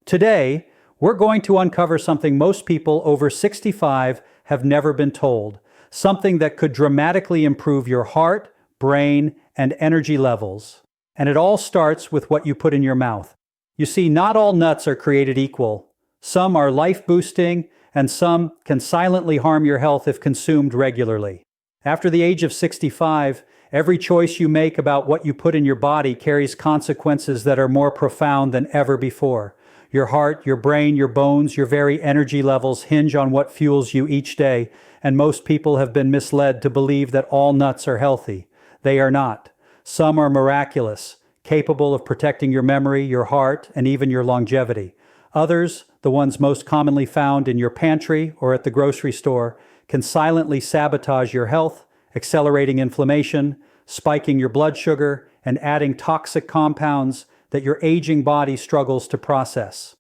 Today, we're going to uncover something most people over 65 have never been told, something that could dramatically improve your heart, brain, and energy levels. And it all starts with what you put in your mouth. You see, not all nuts are created equal. Some are life-boosting, and some can silently harm your health if consumed regularly. After the age of 65, every choice you make about what you put in your body carries consequences that are more profound than ever before. Your heart, your brain, your bones, your very energy levels hinge on what fuels you each day, and most people have been misled to believe that all nuts are healthy. They are not. Some are miraculous, capable of protecting your memory, your heart, and even your longevity. Others, the ones most commonly found in your pantry or at the grocery store, can silently sabotage your health, accelerating inflammation, spiking your blood sugar, and adding toxic compounds that your aging body struggles to process.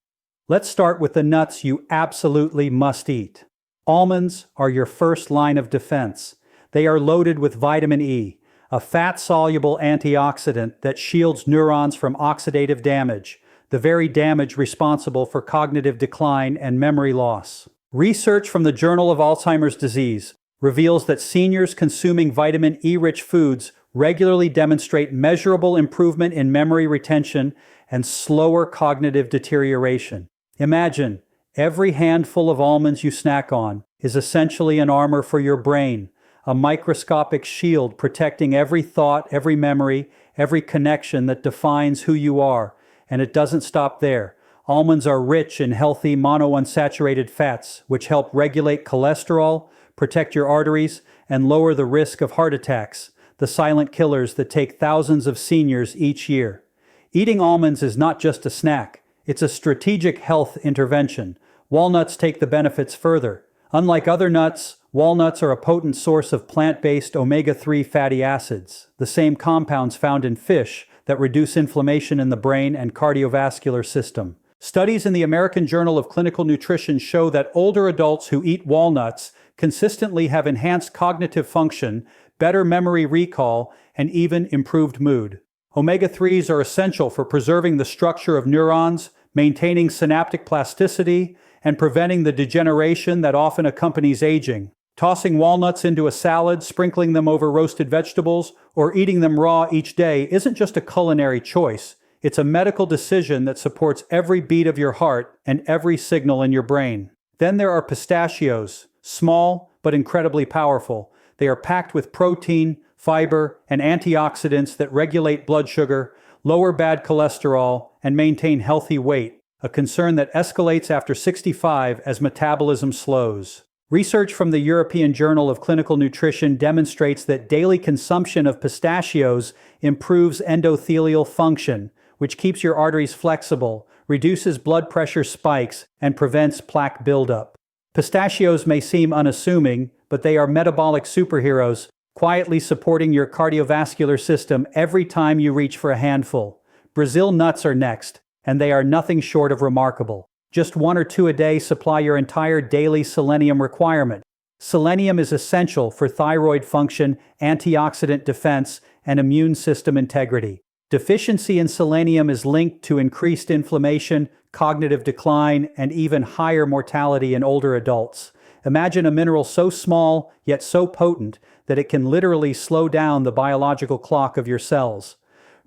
Let's start with the nuts you absolutely must eat. Almonds are your first line of defense. They are loaded with vitamin E, a fat-soluble antioxidant that shields neurons from oxidative damage, the very damage responsible for cognitive decline and memory loss. Research from the Journal of Alzheimer's Disease reveals that seniors consuming vitamin E-rich foods regularly demonstrate measurable improvement in memory retention and slower cognitive deterioration. Imagine, every handful of almonds you snack on is essentially an armor for your brain, a microscopic shield protecting every thought, every memory, every connection that defines who you are. And it doesn't stop there. Almonds are rich in healthy monounsaturated fats, which help regulate cholesterol, protect your arteries, and lower the risk of heart attacks, the silent killers that take thousands of seniors each year. Eating almonds is not just a snack, it's a strategic health intervention. Walnuts take the benefits further. Unlike other nuts, walnuts are a potent source of plant-based omega-3 fatty acids, the same compounds found in fish that reduce inflammation in the brain and cardiovascular system. Studies in the American Journal of Clinical Nutrition show that older adults who eat walnuts consistently have enhanced cognitive function, better memory recall, and even improved mood. Omega-3s are essential for preserving the structure of neurons, maintaining synaptic plasticity, and preventing the degeneration that often accompanies aging. Tossing walnuts into a salad, sprinkling them over roasted vegetables, or eating them raw each day isn't just a culinary choice. It's a medical decision that supports every beat of your heart and every signal in your brain. Then there are pistachios, small but incredibly powerful. They are packed with protein, fiber, and antioxidants that regulate blood sugar, lower bad cholesterol, and maintain healthy weight, a concern that escalates after 65 as metabolism slows. Research from the European Journal of Clinical Nutrition demonstrates that daily consumption of pistachios improves endothelial function, which keeps your arteries flexible, reduces blood pressure spikes, and prevents plaque buildup. Pistachios may seem unassuming, but they are metabolic superheroes, quietly supporting your cardiovascular system every time you reach for a handful. Brazil nuts are next, and they are nothing short of remarkable. Just 1 or 2 a day supply your entire daily selenium requirement. Selenium is essential for thyroid function, antioxidant defense, and immune system integrity. Deficiency in selenium is linked to increased inflammation, cognitive decline, and even higher mortality in older adults. Imagine a mineral so small, yet so potent, that it can literally slow down the biological clock of your cells.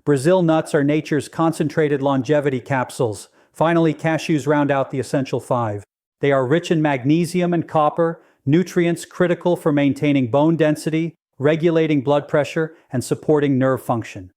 Brazil nuts are nature's concentrated longevity capsules. Finally, cashews round out the essential 5. They are rich in magnesium and copper, nutrients critical for maintaining bone density, regulating blood pressure, and supporting nerve function.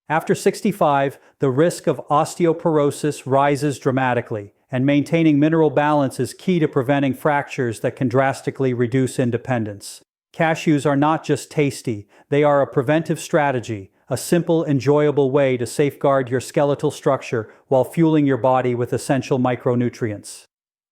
After 65, the risk of osteoporosis rises dramatically, and maintaining mineral balance is key to preventing fractures that can drastically reduce independence. Cashews are not just tasty, they are a preventive strategy, a simple, enjoyable way to safeguard your skeletal structure while fueling your body with essential micronutrients.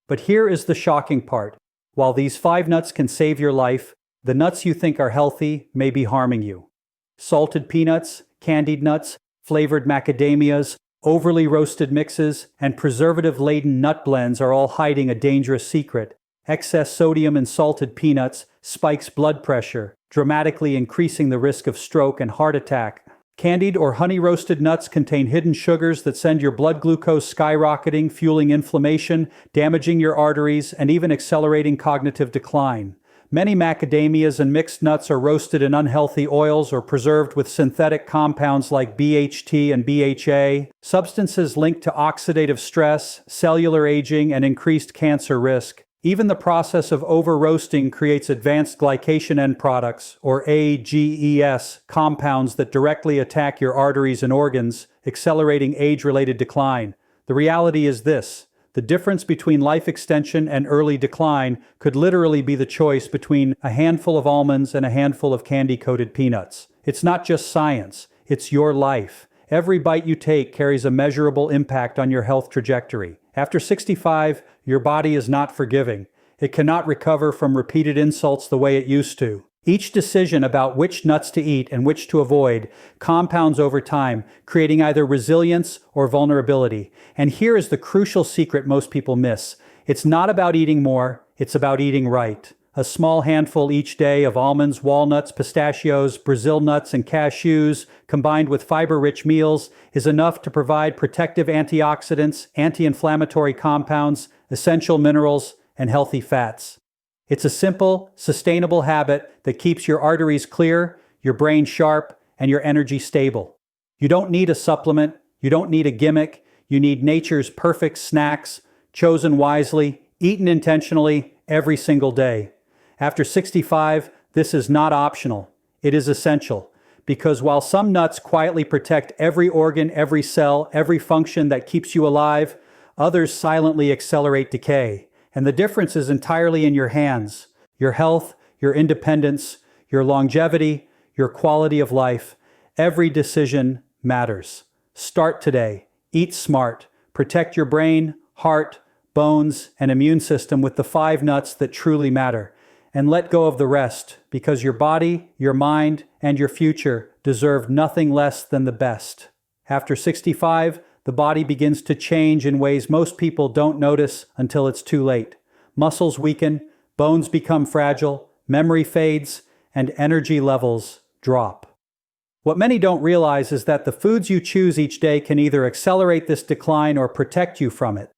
But here is the shocking part. While these 5 nuts can save your life, the nuts you think are healthy may be harming you. Salted peanuts, candied nuts, flavored macadamias, overly roasted mixes, and preservative-laden nut blends are all hiding a dangerous secret. Excess sodium in salted peanuts spikes blood pressure, dramatically increasing the risk of stroke and heart attack. Candied or honey-roasted nuts contain hidden sugars that send your blood glucose skyrocketing, fueling inflammation, damaging your arteries, and even accelerating cognitive decline. Many macadamias and mixed nuts are roasted in unhealthy oils or preserved with synthetic compounds like BHT and BHA, substances linked to oxidative stress, cellular aging, and increased cancer risk. Even the process of over-roasting creates advanced glycation end products, or AGEs, compounds that directly attack your arteries and organs, accelerating age-related decline. The reality is this: the difference between life extension and early decline could literally be the choice between a handful of almonds and a handful of candy-coated peanuts. It's not just science, it's your life. Every bite you take carries a measurable impact on your health trajectory. After 65, your body is not forgiving. It cannot recover from repeated insults the way it used to. Each decision about which nuts to eat and which to avoid compounds over time, creating either resilience or vulnerability. And here is the crucial secret most people miss. It's not about eating more, it's about eating right. A small handful each day of almonds, walnuts, pistachios, Brazil nuts, and cashews, combined with fiber-rich meals, is enough to provide protective antioxidants, anti-inflammatory compounds, essential minerals, and healthy fats. It's a simple, sustainable habit that keeps your arteries clear, your brain sharp, and your energy stable. You don't need a supplement, you don't need a gimmick, you need nature's perfect snacks, chosen wisely, eaten intentionally, every single day. After 65, this is not optional. It is essential. Because while some nuts quietly protect every organ, every cell, every function that keeps you alive, others silently accelerate decay. And the difference is entirely in your hands. Your health, your independence, your longevity, your quality of life. Every decision matters. Start today. Eat smart. Protect your brain, heart, bones, and immune system with the 5 nuts that truly matter. And let go of the rest, because your body, your mind, and your future deserve nothing less than the best. After 65, the body begins to change in ways most people don't notice until it's too late. Muscles weaken, bones become fragile, memory fades, and energy levels drop. What many don't realize is that the foods you choose each day can either accelerate this decline or protect you from it.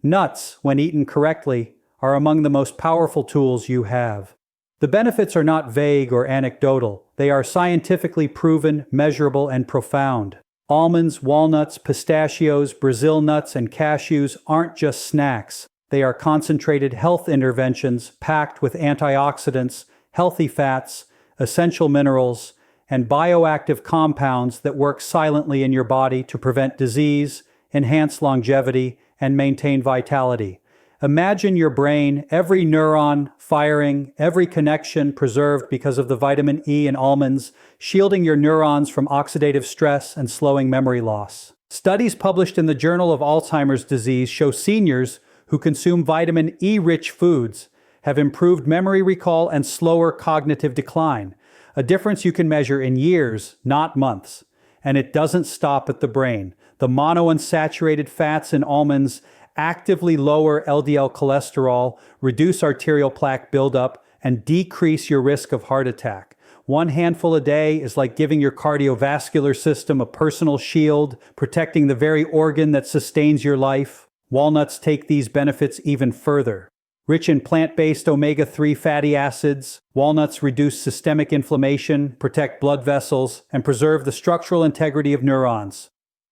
Nuts, when eaten correctly, are among the most powerful tools you have. The benefits are not vague or anecdotal. They are scientifically proven, measurable, and profound. Almonds, walnuts, pistachios, Brazil nuts, and cashews aren't just snacks. They are concentrated health interventions packed with antioxidants, healthy fats, essential minerals, and bioactive compounds that work silently in your body to prevent disease, enhance longevity, and maintain vitality. Imagine your brain, every neuron firing, every connection preserved because of the vitamin E in almonds, shielding your neurons from oxidative stress and slowing memory loss. Studies published in the Journal of Alzheimer's Disease show seniors who consume vitamin E-rich foods have improved memory recall and slower cognitive decline, a difference you can measure in years, not months. And it doesn't stop at the brain. The monounsaturated fats in almonds actively lower LDL cholesterol, reduce arterial plaque buildup, and decrease your risk of heart attack. One handful a day is like giving your cardiovascular system a personal shield, protecting the very organ that sustains your life. Walnuts take these benefits even further. Rich in plant-based omega-3 fatty acids, walnuts reduce systemic inflammation, protect blood vessels, and preserve the structural integrity of neurons.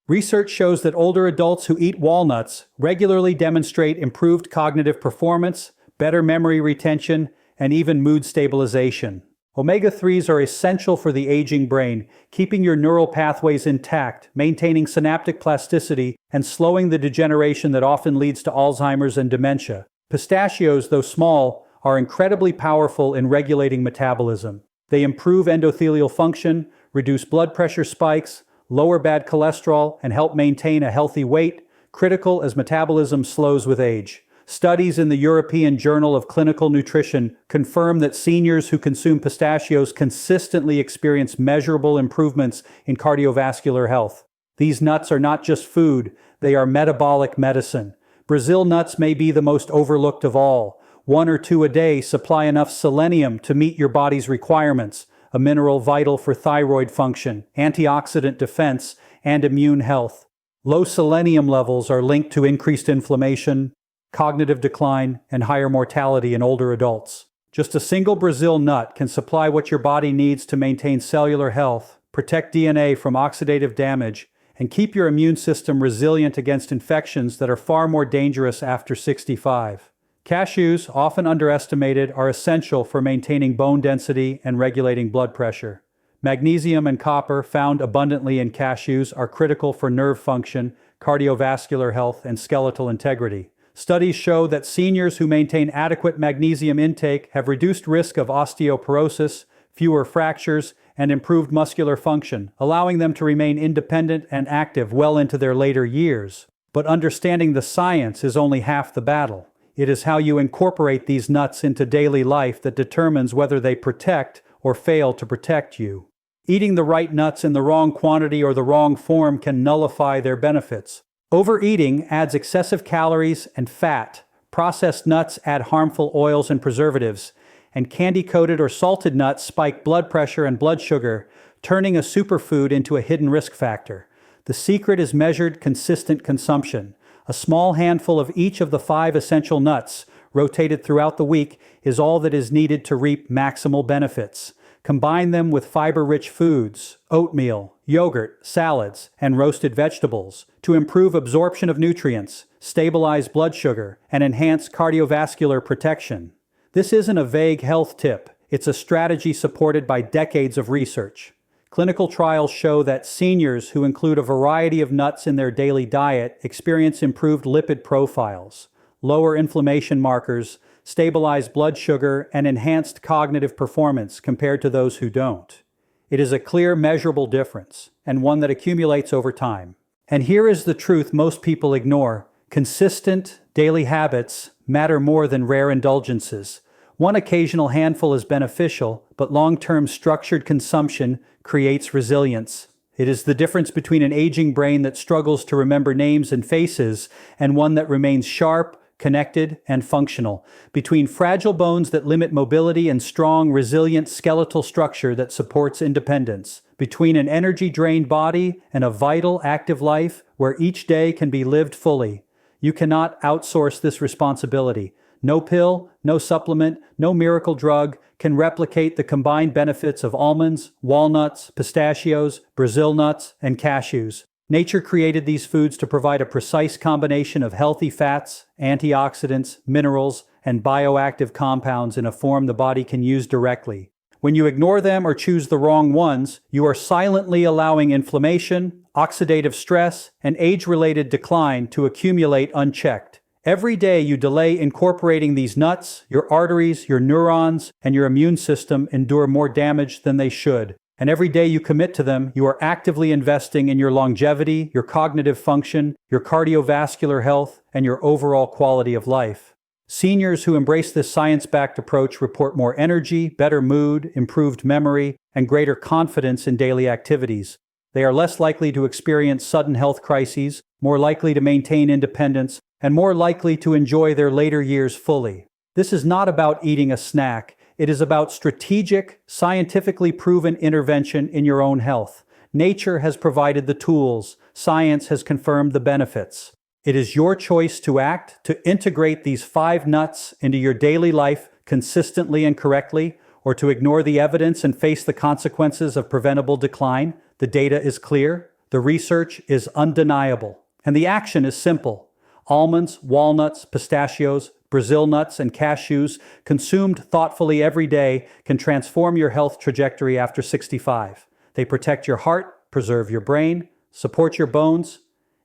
Research shows that older adults who eat walnuts regularly demonstrate improved cognitive performance, better memory retention, and even mood stabilization. Omega-3s are essential for the aging brain, keeping your neural pathways intact, maintaining synaptic plasticity, and slowing the degeneration that often leads to Alzheimer's and dementia. Pistachios, though small, are incredibly powerful in regulating metabolism. They improve endothelial function, reduce blood pressure spikes, lower bad cholesterol, and help maintain a healthy weight, critical as metabolism slows with age. Studies in the European Journal of Clinical Nutrition confirm that seniors who consume pistachios consistently experience measurable improvements in cardiovascular health. These nuts are not just food, they are metabolic medicine. Brazil nuts may be the most overlooked of all. 1 or 2 a day supply enough selenium to meet your body's requirements, a mineral vital for thyroid function, antioxidant defense, and immune health. Low selenium levels are linked to increased inflammation, cognitive decline, and higher mortality in older adults. Just a single Brazil nut can supply what your body needs to maintain cellular health, protect DNA from oxidative damage, and keep your immune system resilient against infections that are far more dangerous after 65. Cashews, often underestimated, are essential for maintaining bone density and regulating blood pressure. Magnesium and copper, found abundantly in cashews, are critical for nerve function, cardiovascular health, and skeletal integrity. Studies show that seniors who maintain adequate magnesium intake have reduced risk of osteoporosis, fewer fractures, and improved muscular function, allowing them to remain independent and active well into their later years. But understanding the science is only half the battle. It is how you incorporate these nuts into daily life that determines whether they protect or fail to protect you. Eating the right nuts in the wrong quantity or the wrong form can nullify their benefits. Overeating adds excessive calories and fat. Processed nuts add harmful oils and preservatives. And candy-coated or salted nuts spike blood pressure and blood sugar, turning a superfood into a hidden risk factor. The secret is measured, consistent consumption. A small handful of each of the 5 essential nuts, rotated throughout the week, is all that is needed to reap maximal benefits. Combine them with fiber-rich foods, oatmeal, yogurt, salads, and roasted vegetables to improve absorption of nutrients, stabilize blood sugar, and enhance cardiovascular protection. This isn't a vague health tip. It's a strategy supported by decades of research. Clinical trials show that seniors who include a variety of nuts in their daily diet experience improved lipid profiles, lower inflammation markers, stabilized blood sugar, and enhanced cognitive performance compared to those who don't. It is a clear, measurable difference, and one that accumulates over time. And here is the truth most people ignore. Consistent, daily habits matter more than rare indulgences. One occasional handful is beneficial, but long-term structured consumption creates resilience. It is the difference between an aging brain that struggles to remember names and faces and one that remains sharp, connected, and functional. Between fragile bones that limit mobility and strong, resilient skeletal structure that supports independence. Between an energy-drained body and a vital, active life where each day can be lived fully. You cannot outsource this responsibility. No pill, no supplement, no miracle drug can replicate the combined benefits of almonds, walnuts, pistachios, Brazil nuts, and cashews. Nature created these foods to provide a precise combination of healthy fats, antioxidants, minerals, and bioactive compounds in a form the body can use directly. When you ignore them or choose the wrong ones, you are silently allowing inflammation, oxidative stress, and age-related decline to accumulate unchecked. Every day you delay incorporating these nuts, your arteries, your neurons, and your immune system endure more damage than they should. And every day you commit to them, you are actively investing in your longevity, your cognitive function, your cardiovascular health, and your overall quality of life. Seniors who embrace this science-backed approach report more energy, better mood, improved memory, and greater confidence in daily activities. They are less likely to experience sudden health crises, more likely to maintain independence, and more likely to enjoy their later years fully. This is not about eating a snack. It is about strategic, scientifically proven intervention in your own health. Nature has provided the tools. Science has confirmed the benefits. It is your choice to act, to integrate these 5 nuts into your daily life consistently and correctly, or to ignore the evidence and face the consequences of preventable decline. The data is clear, the research is undeniable, and the action is simple. Almonds, walnuts, pistachios, Brazil nuts, and cashews, consumed thoughtfully every day, can transform your health trajectory after 65. They protect your heart, preserve your brain, support your bones,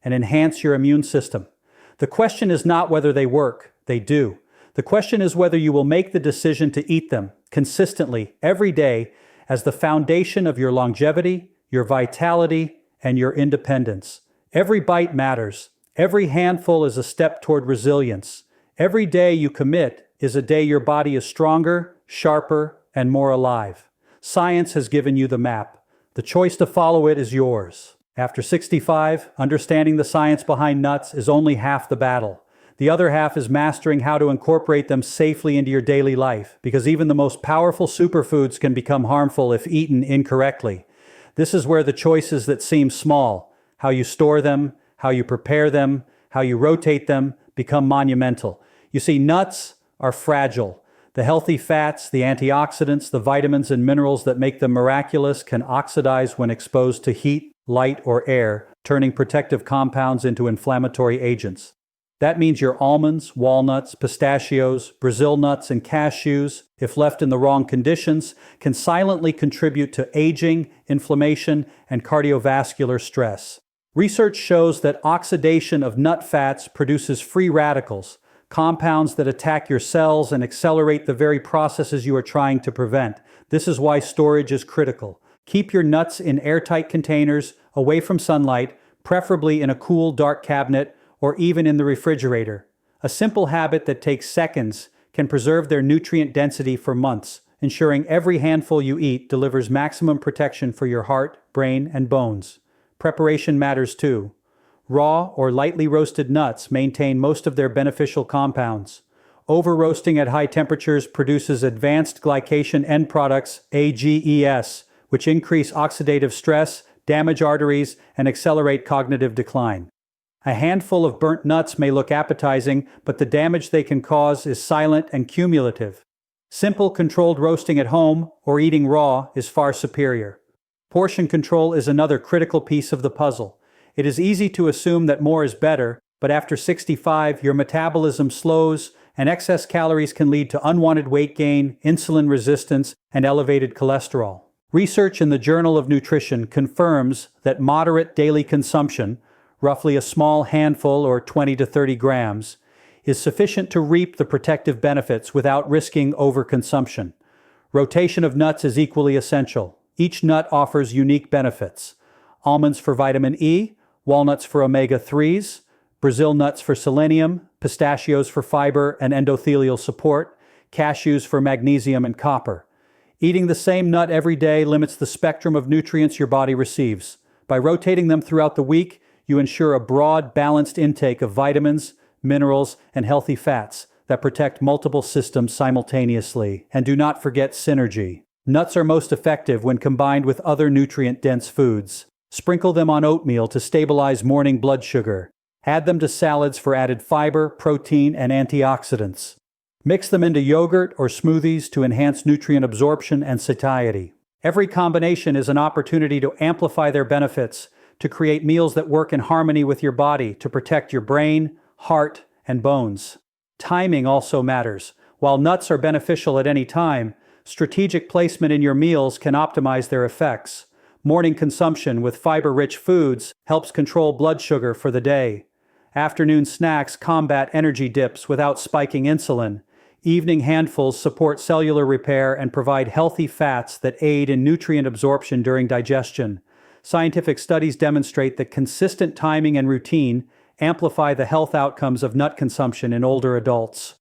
and enhance your immune system. The question is not whether they work, they do. The question is whether you will make the decision to eat them consistently every day as the foundation of your longevity, your vitality, and your independence. Every bite matters. Every handful is a step toward resilience. Every day you commit is a day your body is stronger, sharper, and more alive. Science has given you the map. The choice to follow it is yours. After 65, understanding the science behind nuts is only half the battle. The other half is mastering how to incorporate them safely into your daily life, because even the most powerful superfoods can become harmful if eaten incorrectly. This is where the choices that seem small, how you store them, how you prepare them, how you rotate them, become monumental. You see, nuts are fragile. The healthy fats, the antioxidants, the vitamins and minerals that make them miraculous can oxidize when exposed to heat, light, or air, turning protective compounds into inflammatory agents. That means your almonds, walnuts, pistachios, Brazil nuts, and cashews, if left in the wrong conditions, can silently contribute to aging, inflammation, and cardiovascular stress. Research shows that oxidation of nut fats produces free radicals, compounds that attack your cells and accelerate the very processes you are trying to prevent. This is why storage is critical. Keep your nuts in airtight containers, away from sunlight, preferably in a cool, dark cabinet, or even in the refrigerator. A simple habit that takes seconds can preserve their nutrient density for months, ensuring every handful you eat delivers maximum protection for your heart, brain, and bones. Preparation matters too. Raw or lightly roasted nuts maintain most of their beneficial compounds. Over-roasting at high temperatures produces advanced glycation end products, AGEs, which increase oxidative stress, damage arteries, and accelerate cognitive decline. A handful of burnt nuts may look appetizing, but the damage they can cause is silent and cumulative. Simple, controlled roasting at home or eating raw is far superior. Portion control is another critical piece of the puzzle. It is easy to assume that more is better, but after 65, your metabolism slows, and excess calories can lead to unwanted weight gain, insulin resistance, and elevated cholesterol. Research in the Journal of Nutrition confirms that moderate daily consumption, roughly a small handful or 20 to 30 grams, is sufficient to reap the protective benefits without risking overconsumption. Rotation of nuts is equally essential. Each nut offers unique benefits. Almonds for vitamin E, walnuts for omega-3s, Brazil nuts for selenium, pistachios for fiber and endothelial support, cashews for magnesium and copper. Eating the same nut every day limits the spectrum of nutrients your body receives. By rotating them throughout the week, you ensure a broad, balanced intake of vitamins, minerals, and healthy fats that protect multiple systems simultaneously. And do not forget synergy. Nuts are most effective when combined with other nutrient-dense foods. Sprinkle them on oatmeal to stabilize morning blood sugar. Add them to salads for added fiber, protein, and antioxidants. Mix them into yogurt or smoothies to enhance nutrient absorption and satiety. Every combination is an opportunity to amplify their benefits, to create meals that work in harmony with your body, to protect your brain, heart, and bones. Timing also matters. While nuts are beneficial at any time, strategic placement in your meals can optimize their effects. Morning consumption with fiber-rich foods helps control blood sugar for the day. Afternoon snacks combat energy dips without spiking insulin. Evening handfuls support cellular repair and provide healthy fats that aid in nutrient absorption during digestion. Scientific studies demonstrate that consistent timing and routine amplify the health outcomes of nut consumption in older adults.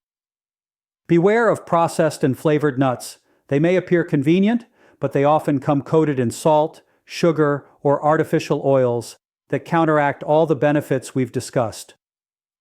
Beware of processed and flavored nuts. They may appear convenient, but they often come coated in salt, sugar, or artificial oils that counteract all the benefits we've discussed.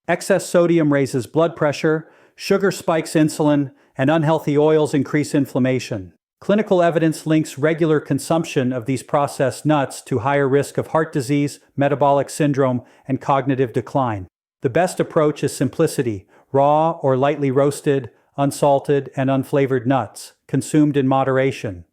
Excess sodium raises blood pressure, sugar spikes insulin, and unhealthy oils increase inflammation. Clinical evidence links regular consumption of these processed nuts to higher risk of heart disease, metabolic syndrome, and cognitive decline. The best approach is simplicity: raw or lightly roasted, unsalted, and unflavored nuts, consumed in moderation.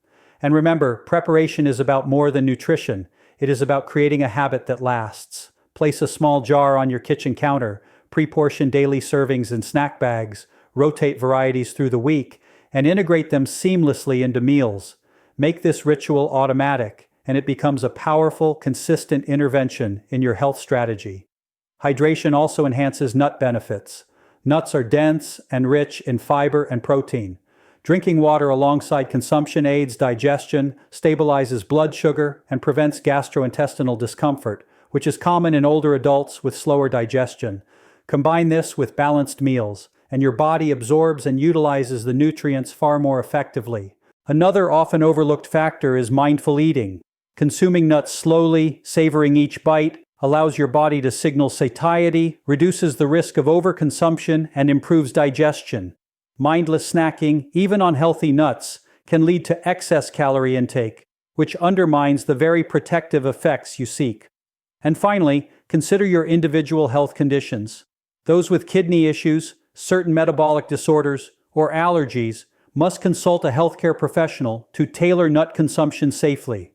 And remember, preparation is about more than nutrition. It is about creating a habit that lasts. Place a small jar on your kitchen counter, pre-portion daily servings in snack bags, rotate varieties through the week, and integrate them seamlessly into meals. Make this ritual automatic, and it becomes a powerful, consistent intervention in your health strategy. Hydration also enhances nut benefits. Nuts are dense and rich in fiber and protein. Drinking water alongside consumption aids digestion, stabilizes blood sugar, and prevents gastrointestinal discomfort, which is common in older adults with slower digestion. Combine this with balanced meals, and your body absorbs and utilizes the nutrients far more effectively. Another often overlooked factor is mindful eating. Consuming nuts slowly, savoring each bite, allows your body to signal satiety, reduces the risk of overconsumption, and improves digestion. Mindless snacking, even on healthy nuts, can lead to excess calorie intake, which undermines the very protective effects you seek. And finally, consider your individual health conditions. Those with kidney issues, certain metabolic disorders, or allergies must consult a healthcare professional to tailor nut consumption safely.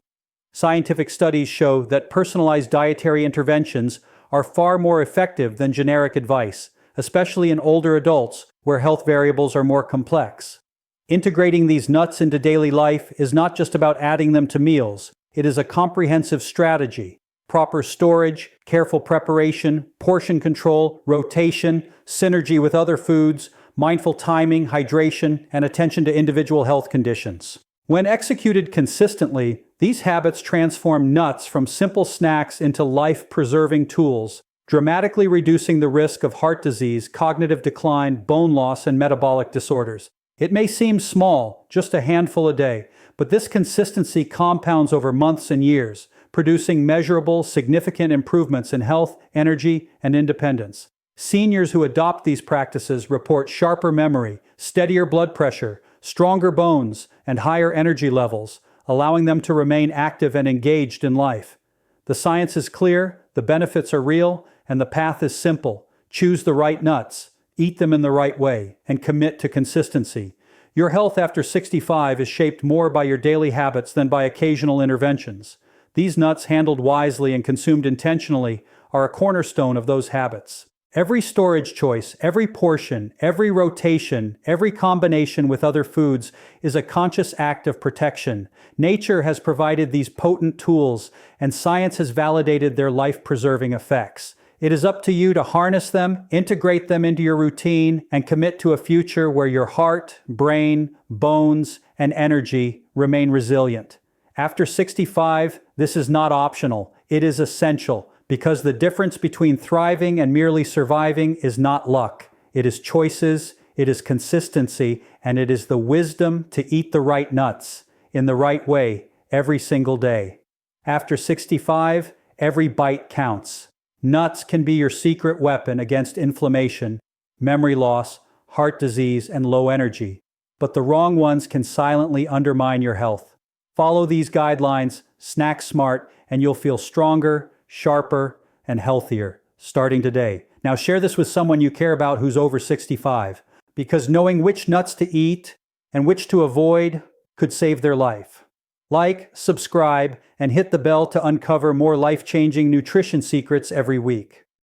Scientific studies show that personalized dietary interventions are far more effective than generic advice, especially in older adults where health variables are more complex. Integrating these nuts into daily life is not just about adding them to meals, it is a comprehensive strategy. Proper storage, careful preparation, portion control, rotation, synergy with other foods, mindful timing, hydration, and attention to individual health conditions. When executed consistently, these habits transform nuts from simple snacks into life-preserving tools, dramatically reducing the risk of heart disease, cognitive decline, bone loss, and metabolic disorders. It may seem small, just a handful a day, but this consistency compounds over months and years, producing measurable, significant improvements in health, energy, and independence. Seniors who adopt these practices report sharper memory, steadier blood pressure, stronger bones, and higher energy levels, allowing them to remain active and engaged in life. The science is clear, the benefits are real, and the path is simple. Choose the right nuts, eat them in the right way, and commit to consistency. Your health after 65 is shaped more by your daily habits than by occasional interventions. These nuts, handled wisely and consumed intentionally, are a cornerstone of those habits. Every storage choice, every portion, every rotation, every combination with other foods is a conscious act of protection. Nature has provided these potent tools, and science has validated their life-preserving effects. It is up to you to harness them, integrate them into your routine, and commit to a future where your heart, brain, bones, and energy remain resilient. After 65, this is not optional. It is essential, because the difference between thriving and merely surviving is not luck. It is choices, it is consistency, and it is the wisdom to eat the right nuts in the right way every single day. After 65, every bite counts. Nuts can be your secret weapon against inflammation, memory loss, heart disease, and low energy, but the wrong ones can silently undermine your health. Follow these guidelines, snack smart, and you'll feel stronger, sharper, and healthier starting today. Now share this with someone you care about who's over 65, because knowing which nuts to eat and which to avoid could save their life. Like, subscribe, and hit the bell to uncover more life-changing nutrition secrets every week.